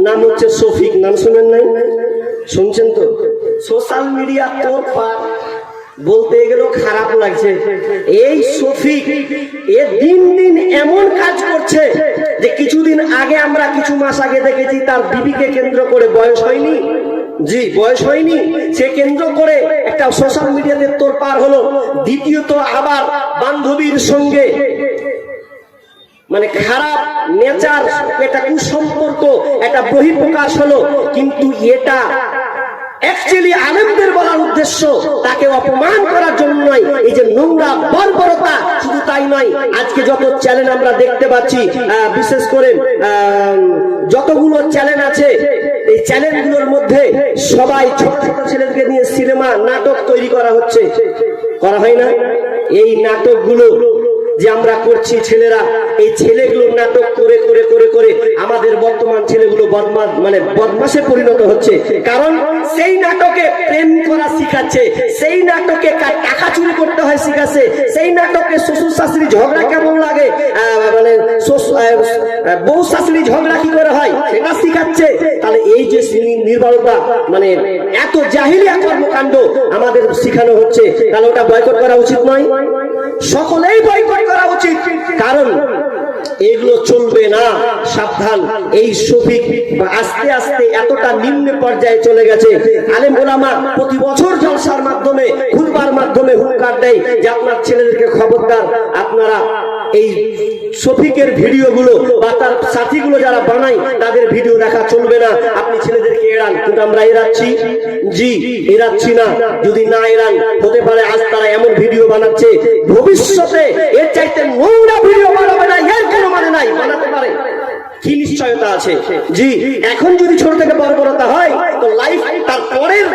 নাম হচ্ছে শফিক, নাম শুনেন নাই? শুনছেন তো? সোশ্যাল মিডিয়া তোলপাড়, বলতে গেলেও খারাপ লাগছে। এই শফিক এ দিন দিন এমন কাজ করছে যে কিছুদিন আগে আমরা কিছু মাস আগে দেখেছি তার বিবিকে কেন্দ্র করে, বয়স হয়নি, জি বয়স হয়নি, সে কেন্দ্র করে একটা সোশ্যাল মিডিয়াতে তোলপাড় হলো। দ্বিতীয়ত আবার বান্ধবীর সঙ্গে মানে খারাপ নেচার, এটা কুসম্পর্ক, এটা বহিঃপ্রকাশ হলো। কিন্তু এটা অ্যাকচুয়ালি আলেমদের বলার উদ্দেশ্য তাকে অপমান করার জন্য নয়। এই যে নোংরা বর্বরতা, শুধু তাই নয়, আজকে যত চ্যানেল আমরা দেখতে পাচ্ছি, বিশেষ করে যতগুলো চ্যানেল আছে, এই চ্যানেলগুলোর মধ্যে সবাই ছোট ছোট ছেলেদেরকে নিয়ে সিনেমা নাটক তৈরি করা হচ্ছে, করা হয় না? এই নাটকগুলো যে আমরা করছি ছেলেরা, এই ছেলেগুলো নাটক করে করে করে করে আমাদের বর্তমান ছেলেগুলো বদমাশ মানে বদমাশে পরিণত হচ্ছে। কারণ সেই নাটকে প্রেম করা শিখাচ্ছে, সেই নাটকে টাকা চুরি করতে হয় শিখাচ্ছে, সেই নাটকে শ্বশুর শাশুড়ি ঝগড়া কেমন লাগে, মানে বউ শাশুড়ি ঝগড়া কি করে হয় সেটা শিখাচ্ছে। তাহলে এই যে নির্ভরতা, মানে এত জাহিলিয়া কর্মকাণ্ড আমাদের শিখানো হচ্ছে, তাহলে ওটা বয়কট করা উচিত নয়? সকলেই বয়কট করা উচিত, কারণ এগুলো চলবে না। সাবধান, এই শফিক আস্তে আস্তে এতটা নিম্ন পর্যায়ে চলে গেছে। আলেম ওলামা প্রতি বছর জলসার মাধ্যমে, খুতবার মাধ্যমে হুঙ্কার দেয় যে আপনার ছেলেদেরকে খবরদার, আপনারা এই শফিকের ভিডিওগুলো বা তার সাথীগুলো যারা বানায় তাদের ভিডিও দেখা চলবে না, আপনি ছেলেদেরকে এড়ান। কিন্তু আমরা এড়াচ্ছি? জি এড়াচ্ছি না। যদি না এড়ান, হতে পারে আজ তারা এমন ভিডিও বানাচ্ছে, ভবিষ্যতে এর চাইতে নোংরা ভিডিও বানাবে না, এর কোনো মানে নাই, বানাতে পারে, কি নিশ্চয়তা আছে? জি এখন যদি ছোট থেকে বর্বরতা হয়, তো লাইফ তার পরের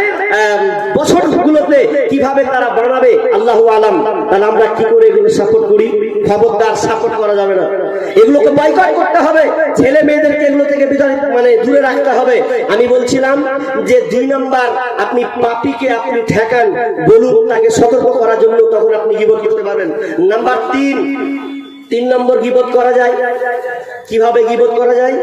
বছরগুলোতে কিভাবে তারা বানাবে আল্লাহু আলাম। তাহলে আমরা কি করে এগুলো সাপোর্ট করি? খবরদার, সাপোর্ট করা যাবে না, এগুলোকে বয়কট করতে হবে। ছেলে মেয়েদেরকে এগুলো থেকে মানে দূরে রাখতে হবে। আমি বলছিলাম যে 2 নাম্বার, আপনি পাপীকে আপনি ঠেকান, বলুন তাকে সতর্ক করার জন্য, তখন আপনি গীবত করতে পারবেন। নাম্বার 3 নম্বর গীবত করা যায় কিভাবে? গীবত করা যায়